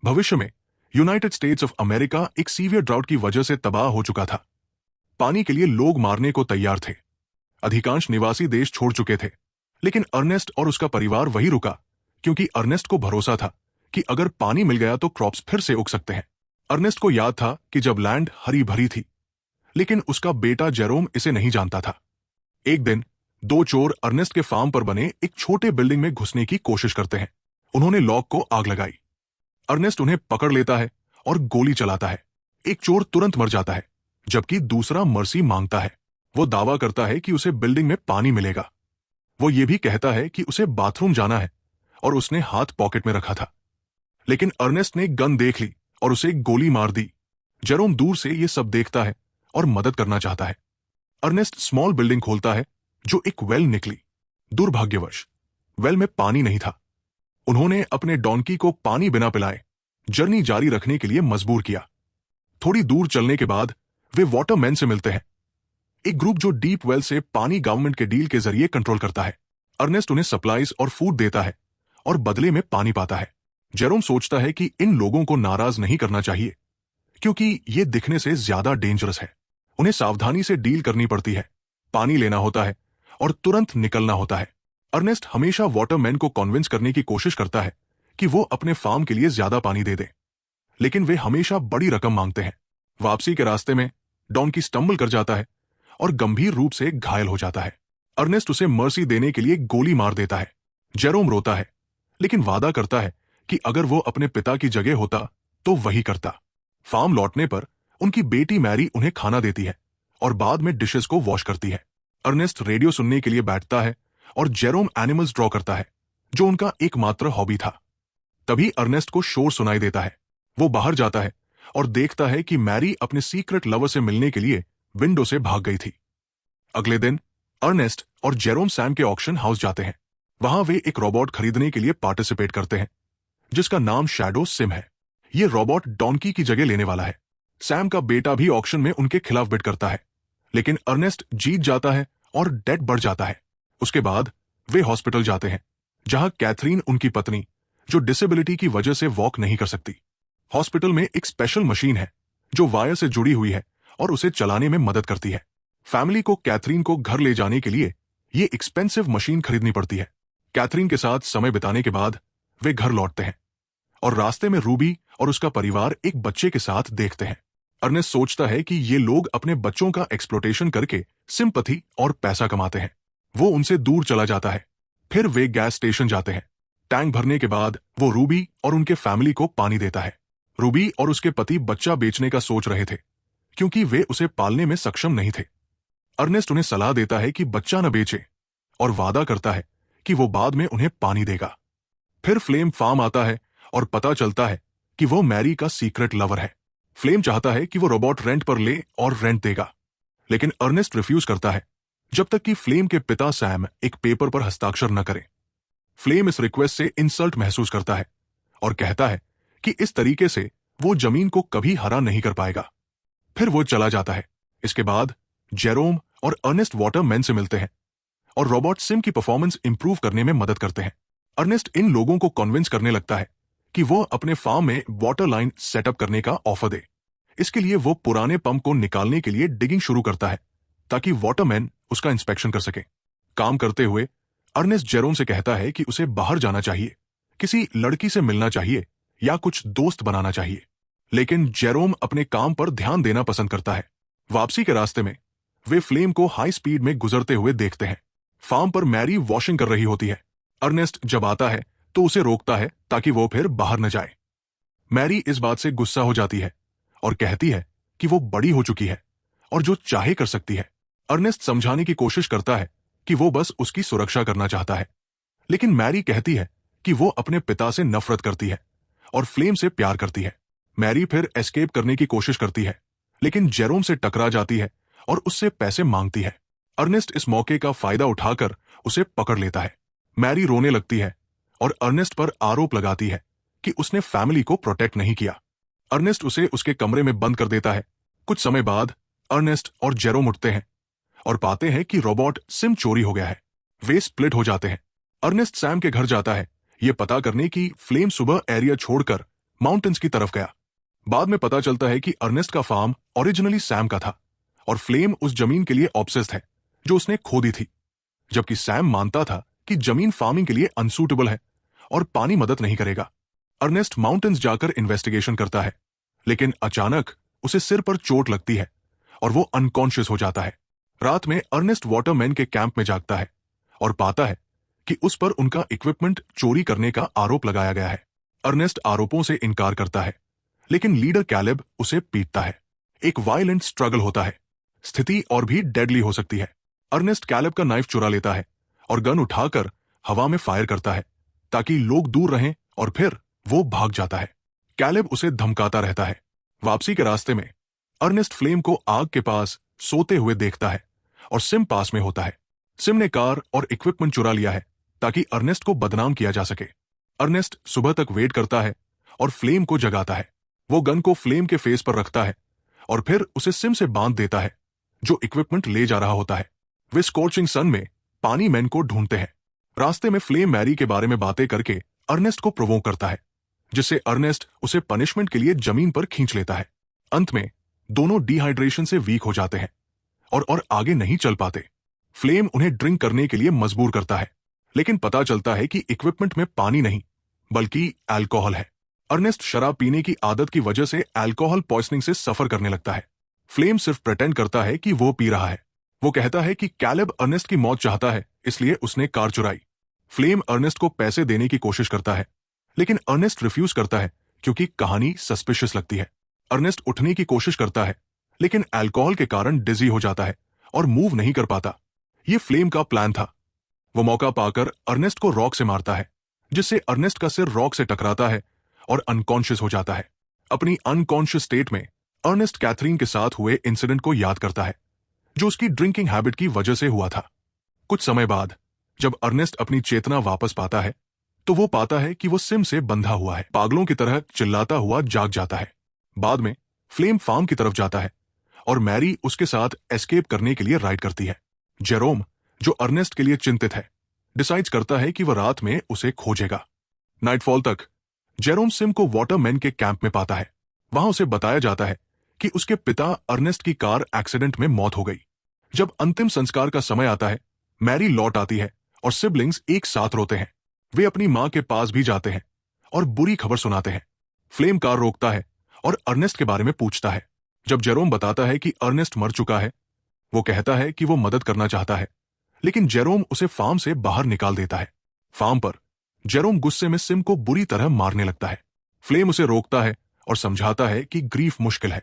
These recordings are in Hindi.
भविष्य में यूनाइटेड स्टेट्स ऑफ अमेरिका एक सीवियर ड्राउट की वजह से तबाह हो चुका था। पानी के लिए लोग मारने को तैयार थे। अधिकांश निवासी देश छोड़ चुके थे, लेकिन अर्नेस्ट और उसका परिवार वही रुका, क्योंकि अर्नेस्ट को भरोसा था कि अगर पानी मिल गया तो क्रॉप्स फिर से उग सकते हैं। अर्नेस्ट को याद था कि जब लैंड हरी भरी थी, लेकिन उसका बेटा जेरोम इसे नहीं जानता था। एक दिन दो चोर अर्नेस्ट के फार्म पर बने एक छोटे बिल्डिंग में घुसने की कोशिश करते हैं। उन्होंने लॉक को आग लगाई। अर्नेस्ट उन्हें पकड़ लेता है और गोली चलाता है। एक चोर तुरंत मर जाता है, जबकि दूसरा मर्सी मांगता है। वो दावा करता है कि उसे बिल्डिंग में पानी मिलेगा। वो ये भी कहता है कि उसे बाथरूम जाना है और उसने हाथ पॉकेट में रखा था। लेकिन अर्नेस्ट ने गन देख ली और उसे गोली मार दी। जेरोम दूर से ये सब देखता है और मदद करना चाहता है। अर्नेस्ट स्मॉल बिल्डिंग खोलता है जो एक वेल निकली। दुर्भाग्यवश वेल में पानी नहीं था। उन्होंने अपने डॉन्की को पानी बिना पिलाए जर्नी जारी रखने के लिए मजबूर किया। थोड़ी दूर चलने के बाद वे वाटरमैन से मिलते हैं, एक ग्रुप जो डीप वेल से पानी गवर्नमेंट के डील के जरिए कंट्रोल करता है। अर्नेस्ट उन्हें सप्लाईज और फूड देता है और बदले में पानी पाता है। जेरोम सोचता है कि इन लोगों को नाराज नहीं करना चाहिए, क्योंकि ये दिखने से ज्यादा डेंजरस है। उन्हें सावधानी से डील करनी पड़ती है, पानी लेना होता है और तुरंत निकलना होता है। अर्नेस्ट हमेशा वाटरमैन को कन्विंस करने की कोशिश करता है कि वो अपने फार्म के लिए ज्यादा पानी दे दे, लेकिन वे हमेशा बड़ी रकम मांगते हैं। वापसी के रास्ते में डॉन्की स्टंबल कर जाता है और गंभीर रूप से घायल हो जाता है। अर्नेस्ट उसे मर्सी देने के लिए गोली मार देता है। जेरोम रोता है, लेकिन वादा करता है कि अगर वो अपने पिता की जगह होता तो वही करता। फार्म लौटने पर उनकी बेटी मैरी उन्हें खाना देती है और बाद में डिशेस को वॉश करती है। अर्नेस्ट रेडियो सुनने के लिए बैठता है और जेरोम एनिमल्स ड्रॉ करता है, जो उनका एकमात्र हॉबी था। तभी अर्नेस्ट को शोर सुनाई देता है। वो बाहर जाता है और देखता है कि मैरी अपने सीक्रेट लवर से मिलने के लिए विंडो से भाग गई थी। अगले दिन अर्नेस्ट और जेरोम सैम के ऑक्शन हाउस जाते हैं। वहां वे एक रोबोट खरीदने के लिए पार्टिसिपेट करते हैं, जिसका नाम शैडो सिम है। ये रोबोट डॉन्की की जगह लेने वाला है। सैम का बेटा भी ऑक्शन में उनके खिलाफ बिड करता है, लेकिन अर्नेस्ट जीत जाता है और डेट बढ़ जाता है। उसके बाद वे हॉस्पिटल जाते हैं, जहां कैथरीन, उनकी पत्नी, जो डिसेबिलिटी की वजह से वॉक नहीं कर सकती। हॉस्पिटल में एक स्पेशल मशीन है जो वायर से जुड़ी हुई है और उसे चलाने में मदद करती है। फैमिली को कैथरीन को घर ले जाने के लिए ये एक्सपेंसिव मशीन खरीदनी पड़ती है। कैथरीन के साथ समय बिताने के बाद वे घर लौटते हैं और रास्ते में रूबी और उसका परिवार एक बच्चे के साथ देखते हैं। अर्नेस्ट सोचता है कि ये लोग अपने बच्चों का एक्सप्लॉटेशन करके सिंपैथी और पैसा कमाते हैं। वो उनसे दूर चला जाता है। फिर वे गैस स्टेशन जाते हैं। टैंक भरने के बाद वो रूबी और उनके फैमिली को पानी देता है। रूबी और उसके पति बच्चा बेचने का सोच रहे थे, क्योंकि वे उसे पालने में सक्षम नहीं थे। अर्नेस्ट उन्हें सलाह देता है कि बच्चा न बेचे और वादा करता है कि वो बाद में उन्हें पानी देगा। फिर फ्लेम फार्म आता है और पता चलता है कि वो मैरी का सीक्रेट लवर है। फ्लेम चाहता है कि वो रोबोट रेंट पर ले और रेंट देगा, लेकिन अर्नेस्ट रिफ्यूज करता है जब तक कि फ्लेम के पिता सैम एक पेपर पर हस्ताक्षर न करे। फ्लेम इस रिक्वेस्ट से इंसल्ट महसूस करता है और कहता है कि इस तरीके से वो जमीन को कभी हरा नहीं कर पाएगा। फिर वो चला जाता है। इसके बाद जेरोम और अर्नेस्ट वाटरमैन से मिलते हैं और रोबोट सिम की परफॉर्मेंस इंप्रूव करने में मदद करते हैं। अर्नेस्ट इन लोगों को कन्विंस करने लगता है कि वो अपने फार्म में वाटर लाइन सेटअप करने का ऑफर दे। इसके लिए वो पुराने पंप को निकालने के लिए डिगिंग शुरू करता है, ताकि वाटरमैन उसका इंस्पेक्शन कर सके। काम करते हुए अर्नेस्ट जेरोम से कहता है कि उसे बाहर जाना चाहिए, किसी लड़की से मिलना चाहिए या कुछ दोस्त बनाना चाहिए, लेकिन जेरोम अपने काम पर ध्यान देना पसंद करता है। वापसी के रास्ते में वे फ्लेम को हाई स्पीड में गुजरते हुए देखते हैं। फार्म पर मैरी वॉशिंग कर रही होती है। अर्नेस्ट जब आता है तो उसे रोकता है ताकि वो फिर बाहर न जाए। मैरी इस बात से गुस्सा हो जाती है और कहती है कि वो बड़ी हो चुकी है और जो चाहे कर सकती है। अर्नेस्ट समझाने की कोशिश करता है कि वो बस उसकी सुरक्षा करना चाहता है, लेकिन मैरी कहती है कि वो अपने पिता से नफरत करती है और फ्लेम से प्यार करती है। मैरी फिर एस्केप करने की कोशिश करती है, लेकिन जेरोम से टकरा जाती है और उससे पैसे मांगती है। अर्नेस्ट इस मौके का फायदा उठाकर उसे पकड़ लेता है। मैरी रोने लगती है और अर्नेस्ट पर आरोप लगाती है कि उसने फैमिली को प्रोटेक्ट नहीं किया। अर्नेस्ट उसे उसके कमरे में बंद कर देता है। कुछ समय बाद अर्नेस्ट और जेरोम उठते हैं और पाते हैं कि रोबोट सिम चोरी हो गया है। वे स्प्लिट हो जाते हैं। अर्नेस्ट सैम के घर जाता है, ये पता करने की फ्लेम सुबह एरिया छोड़कर माउंटेन्स की तरफ गया। बाद में पता चलता है कि अर्नेस्ट का फार्म ओरिजिनली सैम का था और फ्लेम उस जमीन के लिए ऑब्सेस्ड है जो उसने खो दी थी, जबकि सैम मानता था कि जमीन फार्मिंग के लिए अनसूटेबल है और पानी मदद नहीं करेगा। अर्नेस्ट माउंटेन्स जाकर इन्वेस्टिगेशन करता है, लेकिन अचानक उसे सिर पर चोट लगती है और वो अनकॉन्शियस हो जाता है। रात में अर्नेस्ट वाटरमैन के कैंप में जागता है और पाता है कि उस पर उनका इक्विपमेंट चोरी करने का आरोप लगाया गया है। अर्नेस्ट आरोपों से इनकार करता है, लेकिन लीडर कैलेब उसे पीटता है। एक वायलेंट स्ट्रगल होता है। स्थिति और भी डेडली हो सकती है। अर्नेस्ट कैलेब का नाइफ चुरा लेता है और गन उठाकर हवा में फायर करता है ताकि लोग दूर रहें, और फिर वो भाग जाता है। कैलेब उसे धमकाता रहता है। वापसी के रास्ते में अर्नेस्ट फ्लेम को आग के पास सोते हुए देखता है और सिम पास में होता है। सिम ने कार और इक्विपमेंट चुरा लिया है ताकि अर्नेस्ट को बदनाम किया जा सके। अर्नेस्ट सुबह तक वेट करता है और फ्लेम को जगाता है। वो गन को फ्लेम के फेस पर रखता है और फिर उसे सिम से बांध देता है जो इक्विपमेंट ले जा रहा होता है। वे स्कॉर्चिंग सन में पानी मैन को ढूंढते हैं। रास्ते में फ्लेम मैरी के बारे में बातें करके अर्नेस्ट को प्रोवोक करता है, जिससे अर्नेस्ट उसे पनिशमेंट के लिए जमीन पर खींच लेता है। अंत में दोनों डिहाइड्रेशन से वीक हो जाते हैं और आगे नहीं चल पाते। फ्लेम उन्हें ड्रिंक करने के लिए मजबूर करता है, लेकिन पता चलता है कि इक्विपमेंट में पानी नहीं बल्कि अल्कोहल है। अर्नेस्ट शराब पीने की आदत की वजह से अल्कोहल पॉइजनिंग से सफर करने लगता है। फ्लेम सिर्फ प्रेटेंड करता है कि वो पी रहा है। वो कहता है कि कैलेब अर्नेस्ट की मौत चाहता है, इसलिए उसने कार चुराई। फ्लेम अर्नेस्ट को पैसे देने की कोशिश करता है, लेकिन अर्नेस्ट रिफ्यूज करता है क्योंकि कहानी सस्पिशियस लगती है। अर्नेस्ट उठने की कोशिश करता है, लेकिन अल्कोहल के कारण डिजी हो जाता है और मूव नहीं कर पाता। ये फ्लेम का प्लान था। वो मौका पाकर अर्नेस्ट को रॉक से मारता है, जिससे अर्नेस्ट का सिर रॉक से टकराता है और अनकॉन्शियस हो जाता है। अपनी अनकॉन्शियस स्टेट में अर्नेस्ट कैथरीन के साथ हुए इंसिडेंट को याद करता है, जो उसकी ड्रिंकिंग हैबिट की वजह से हुआ था। कुछ समय बाद जब अर्नेस्ट अपनी चेतना वापस पाता है, तो वो पाता है कि वो सिम से बंधा हुआ है। पागलों की तरह चिल्लाता हुआ जाग जाता है। बाद में फ्लेम फार्म की तरफ जाता है और मैरी उसके साथ एस्केप करने के लिए राइड करती है। जेरोम, जो अर्नेस्ट के लिए चिंतित है, डिसाइड्स करता है कि वह रात में उसे खोजेगा। नाइटफॉल तक जेरोम सिम को वाटरमैन के कैंप में पाता है। वहां उसे बताया जाता है कि उसके पिता अर्नेस्ट की कार एक्सीडेंट में मौत हो गई। जब अंतिम संस्कार का समय आता है, मैरी लौट आती है और सिबलिंग्स एक साथ रोते हैं। वे अपनी मां के पास भी जाते हैं और बुरी खबर सुनाते हैं। फ्लेम कार रोकता है और अर्नेस्ट के बारे में पूछता है। जब जेरोम बताता है कि अर्नेस्ट मर चुका है, वो कहता है कि वो मदद करना चाहता है, लेकिन जेरोम उसे फार्म से बाहर निकाल देता है। फार्म पर जेरोम गुस्से में सिम को बुरी तरह मारने लगता है। फ्लेम उसे रोकता है और समझाता है कि ग्रीफ मुश्किल है,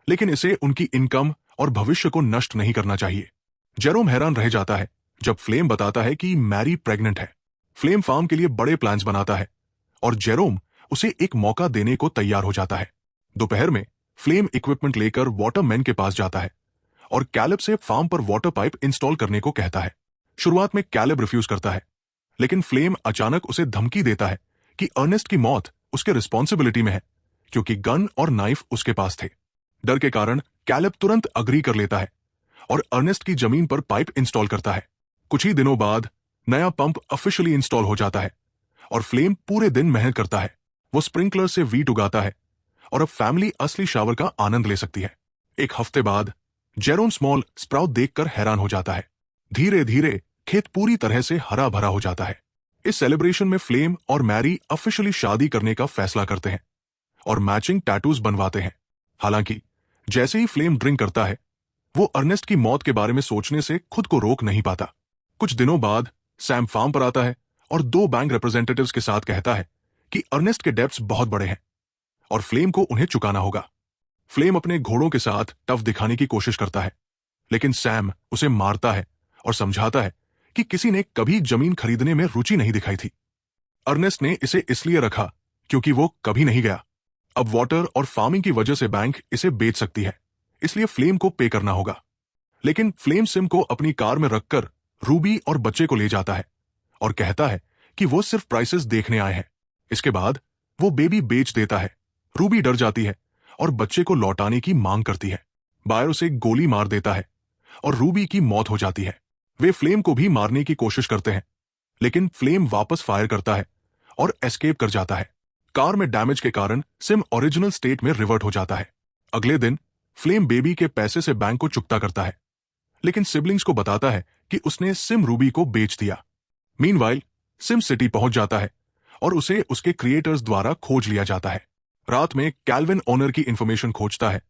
लेकिन इसे उनकी इनकम और भविष्य को नष्ट नहीं करना चाहिए। जेरोम हैरान रह जाता है जब फ्लेम बताता है कि मैरी प्रेग्नेंट है। फ्लेम फार्म के लिए बड़े प्लान्स बनाता है और जेरोम उसे एक मौका देने को तैयार हो जाता है। दोपहर में फ्लेम इक्विपमेंट लेकर वाटरमैन के पास जाता है और कैलेब से फार्म पर वाटर पाइप इंस्टॉल करने को कहता है। शुरुआत में कैलेब रिफ्यूज करता है, लेकिन फ्लेम अचानक उसे धमकी देता है कि अर्नेस्ट की मौत उसके रिस्पॉन्सिबिलिटी में है, क्योंकि गन और नाइफ उसके पास थे। डर के कारण कैलेब तुरंत अग्री कर लेता है और अर्नेस्ट की जमीन पर पाइप इंस्टॉल करता है। कुछ ही दिनों बाद नया पंप ऑफिशियली इंस्टॉल हो जाता है और फ्लेम पूरे दिन मेहनत करता है। वो स्प्रिंकलर से वीट उगाता है और अब फैमिली असली शावर का आनंद ले सकती है। एक हफ्ते बाद जेरोम स्मॉल स्प्राउट देखकर हैरान हो जाता है। धीरे धीरे खेत पूरी तरह से हरा भरा हो जाता है। इस सेलिब्रेशन में फ्लेम और मैरी ऑफिशियली शादी करने का फैसला करते हैं और मैचिंग टैटूज बनवाते हैं। हालांकि जैसे ही फ्लेम ड्रिंक करता है, वो अर्नेस्ट की मौत के बारे में सोचने से खुद को रोक नहीं पाता। कुछ दिनों बाद सैम फार्म पर आता है और 2 बैंक रिप्रेजेंटेटिव्स के साथ कहता है कि अर्नेस्ट के डेब्ट्स बहुत बड़े हैं और फ्लेम को उन्हें चुकाना होगा। फ्लेम अपने घोड़ों के साथ टफ दिखाने की कोशिश करता है, लेकिन सैम उसे मारता है और समझाता है कि किसी ने कभी जमीन खरीदने में रुचि नहीं दिखाई थी। अर्नेस्ट ने इसे इसलिए रखा क्योंकि वो कभी नहीं गया। अब वाटर और फार्मिंग की वजह से बैंक इसे बेच सकती है, इसलिए फ्लेम को पे करना होगा। लेकिन फ्लेम सिम को अपनी कार में रखकर रूबी और बच्चे को ले जाता है और कहता है कि वो सिर्फ प्राइसेस देखने आए हैं। इसके बाद वो बेबी बेच देता है। रूबी डर जाती है और बच्चे को लौटाने की मांग करती है। बायर उसे गोली मार देता है और रूबी की मौत हो जाती है। वे फ्लेम को भी मारने की कोशिश करते हैं, लेकिन फ्लेम वापस फायर करता है और एस्केप कर जाता है। कार में डैमेज के कारण सिम ओरिजिनल स्टेट में रिवर्ट हो जाता है। अगले दिन फ्लेम बेबी के पैसे से बैंक को चुकता करता है, लेकिन सिबलिंग्स को बताता है कि उसने सिम रूबी को बेच दिया। मीनवाइल सिम सिटी पहुंच जाता है और उसे उसके क्रिएटर्स द्वारा खोज लिया जाता है। रात में कैल्विन ओनर की इंफॉर्मेशन खोजता है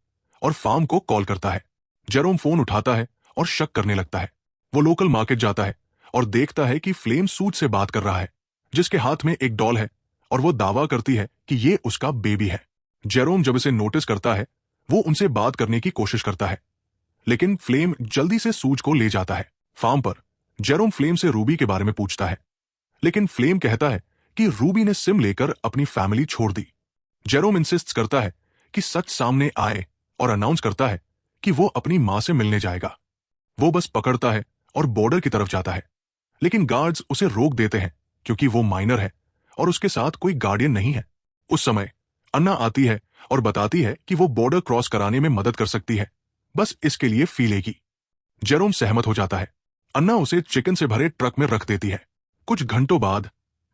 और फार्म को कॉल करता है। जेरोम फोन उठाता है और शक करने लगता है। वो लोकल मार्केट जाता है और देखता है कि फ्लेम सूट से बात कर रहा है, जिसके हाथ में एक डॉल है, और वो दावा करती है कि ये उसका बेबी है। जेरोम जब इसे नोटिस करता है, वो उनसे बात करने की कोशिश करता है, लेकिन फ्लेम जल्दी से सूज को ले जाता है। फार्म पर जेरोम फ्लेम से रूबी के बारे में पूछता है, लेकिन फ्लेम कहता है कि रूबी ने सिम लेकर अपनी फैमिली छोड़ दी। जेरोम इंसिस्ट करता है कि सच सामने आए और अनाउंस करता है कि वो अपनी मां से मिलने जाएगा। वो बस पकड़ता है और बॉर्डर की तरफ जाता है, लेकिन गार्ड्स उसे रोक देते हैं क्योंकि वो माइनर है और उसके साथ कोई गार्डियन नहीं है। उस समय अन्ना आती है और बताती है कि वो बॉर्डर क्रॉस कराने में मदद कर सकती है, बस इसके लिए फी लेगी। जेरोम सहमत हो जाता है। अन्ना उसे चिकन से भरे ट्रक में रख देती है। कुछ घंटों बाद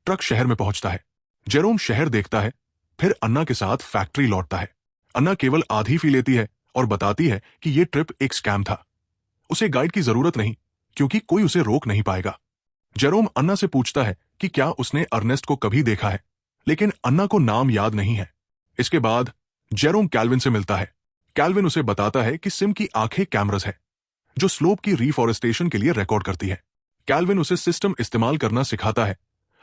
ट्रक शहर में पहुंचता है। जेरोम शहर देखता है, फिर अन्ना के साथ फैक्ट्री लौटता है। अन्ना केवल आधी फी लेती है और बताती है कि यह ट्रिप एक स्कैम था। उसे गाइड की जरूरत नहीं क्योंकि कोई उसे रोक नहीं पाएगा। जेरोम अन्ना से पूछता है कि क्या उसने अर्नेस्ट को कभी देखा है, लेकिन अन्ना को नाम याद नहीं है। इसके बाद जेरोम कैल्विन से मिलता है। कैल्विन उसे बताता है कि सिम की आंखें कैमरास है जो स्लोप की रीफॉरेस्टेशन के लिए रिकॉर्ड करती है। कैल्विन उसे सिस्टम इस्तेमाल करना सिखाता है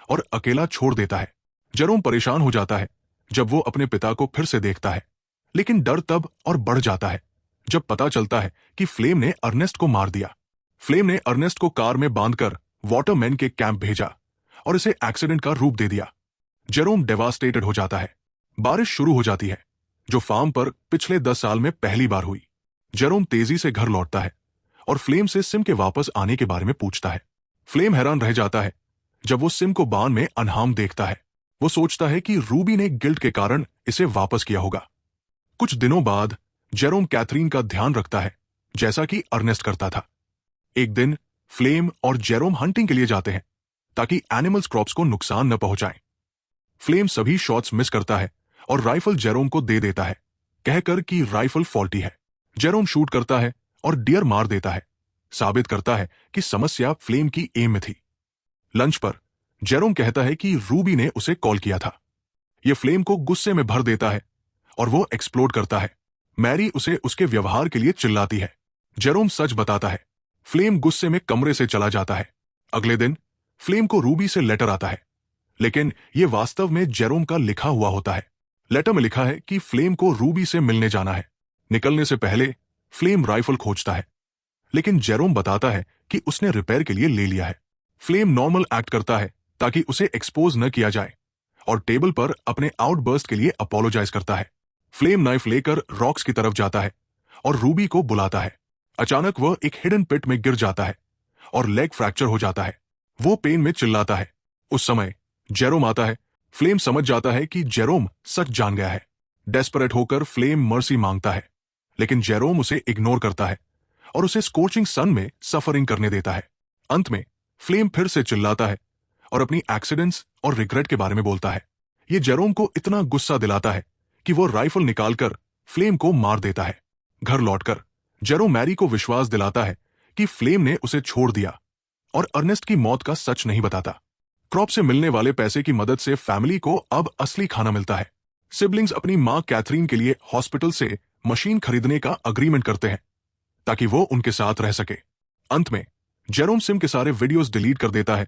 और अकेला छोड़ देता है। जेरोम परेशान हो जाता है जब वो अपने पिता को फिर से देखता है, लेकिन डर तब और बढ़ जाता है जब पता चलता है कि फ्लेम ने अर्नेस्ट को मार दिया। फ्लेम ने अर्नेस्ट को कार में बांधकर वाटरमैन के कैंप भेजा और इसे एक्सीडेंट का रूप दे दिया। जेरोम डेवास्टेटेड हो जाता है। बारिश शुरू हो जाती है, जो फार्म पर पिछले 10 साल में पहली बार हुई। जेरोम तेजी से घर लौटता है और फ्लेम से सिम के वापस आने के बारे में पूछता है। फ्लेम हैरान रह जाता है जब वो सिम को बान में अनहार्म देखता है। वो सोचता है कि रूबी ने गिल्ट के कारण इसे वापस किया होगा। कुछ दिनों बाद जेरोम कैथरीन का ध्यान रखता है, जैसा कि अर्नेस्ट करता था। एक दिन फ्लेम और जेरोम हंटिंग के लिए जाते हैं ताकि एनिमल्स क्रॉप्स को नुकसान न पहुंचाएं। फ्लेम सभी शॉट्स मिस करता है और राइफल जेरोम को दे देता है, कहकर कि राइफल फॉल्टी है। जेरोम शूट करता है और डियर मार देता है, साबित करता है कि समस्या फ्लेम की एम में थी। लंच पर जेरोम कहता है कि रूबी ने उसे कॉल किया था। यह फ्लेम को गुस्से में भर देता है और वो एक्सप्लोड करता है। मैरी उसे उसके व्यवहार के लिए चिल्लाती है। जेरोम सच बताता है। फ्लेम गुस्से में कमरे से चला जाता है। अगले दिन फ्लेम को रूबी से लेटर आता है, लेकिन यह वास्तव में जेरोम का लिखा हुआ होता है। लेटर में लिखा है कि फ्लेम को रूबी से मिलने जाना है। निकलने से पहले फ्लेम राइफल खोजता है, लेकिन जेरोम बताता है कि उसने रिपेयर के लिए ले लिया है। फ्लेम नॉर्मल एक्ट करता है ताकि उसे एक्सपोज न किया जाए और टेबल पर अपने आउटबर्स्ट के लिए अपोलोजाइज करता है। फ्लेम नाइफ लेकर रॉक्स की तरफ जाता है और रूबी को बुलाता है। अचानक वह एक हिडन पिट में गिर जाता है और लेग फ्रैक्चर हो जाता है। वो पेन में चिल्लाता है। उस समय जेरोम आता है। फ्लेम समझ जाता है कि जेरोम सच जान गया है। डेस्परेट होकर फ्लेम मर्सी मांगता है, लेकिन जेरोम उसे इग्नोर करता है और उसे स्कोचिंग सन में सफरिंग करने देता है। अंत में फ्लेम फिर से चिल्लाता है और अपनी एक्सीडेंट्स और रिग्रेट के बारे में बोलता है। ये जेरोम को इतना गुस्सा दिलाता है कि वो राइफल निकालकर फ्लेम को मार देता है। घर लौटकर जेरोम मैरी को विश्वास दिलाता है कि फ्लेम ने उसे छोड़ दिया और अर्नेस्ट की मौत का सच नहीं बताता। क्रॉप से मिलने वाले पैसे की मदद से फैमिली को अब असली खाना मिलता है। सिबलिंग्स अपनी मां कैथरीन के लिए हॉस्पिटल से मशीन खरीदने का अग्रीमेंट करते हैं ताकि वो उनके साथ रह सके। अंत में जेरोम सिम के सारे वीडियोस डिलीट कर देता है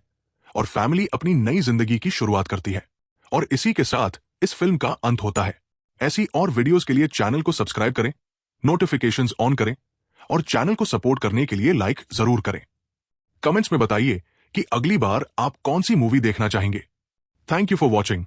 और फैमिली अपनी नई जिंदगी की शुरुआत करती है। और इसी के साथ इस फिल्म का अंत होता है। ऐसी और वीडियोस के लिए चैनल को सब्सक्राइब करें, नोटिफिकेशंस ऑन करें और चैनल को सपोर्ट करने के लिए लाइक जरूर करें। कमेंट्स में बताइए कि अगली बार आप कौन सी मूवी देखना चाहेंगे। Thank you for watching.